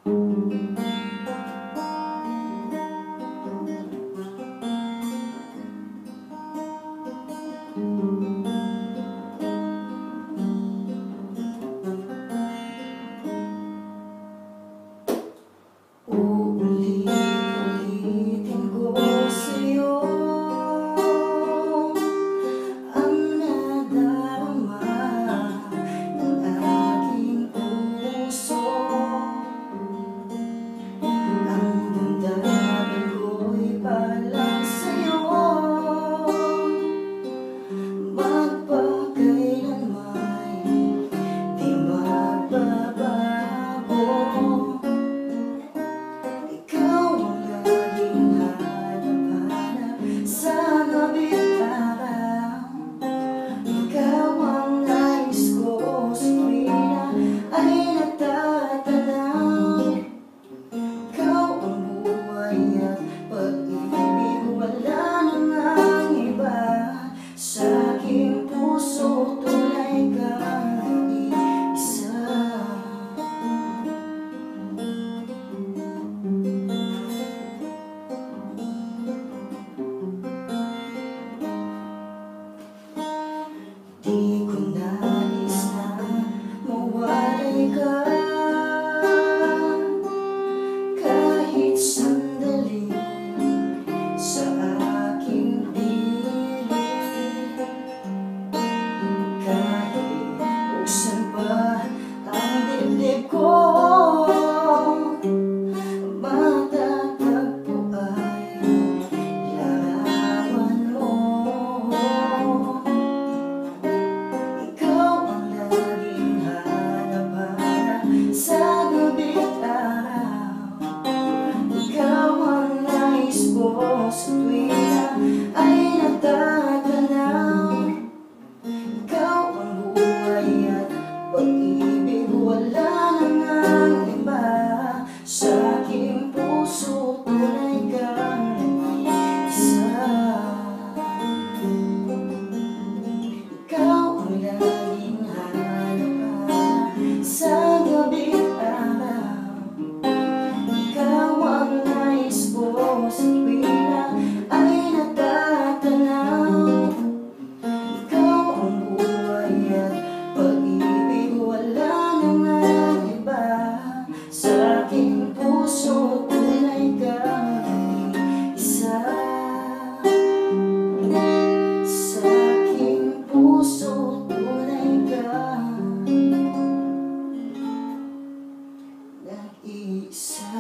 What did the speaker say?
Uulit-ulitin ko sa'yo ang nadarama ng aking puso. Ang damdamin ko'y palang sa'yo, magpakailanman di magbabago. Ikaw ang laging hanap-hanap sa gabi't araw. Ikaw ang nais ko sa tuwina ay natatanaw. Ikaw ang buhay at pag-ibig, wala nang ang iba. Sa aking puso tunay kang isa. Di ko nais na mawalay ka kahit sandali sa aking piling. Kahit buksan pa ang dibdib ko, matatagpo ay larawan mo. Ikaw ang laging hanap-hanap sa gabi't araw. Ikaw ang nais ko sa tuwina ay natatanaw. Ikaw ang buhay at pag-ibig, wala nang ang iba. Sa aking puso tunay kang isa. Ikaw ang laging hanap-hanap sa gabi't araw. Ikaw ang nais ko sa tuwina ay natatanaw. Ikaw ang buhay at pag-ibig, wala nang ang iba. Sa aking puso tunay kang isa. Sa aking puso tunay kang nag-iisa.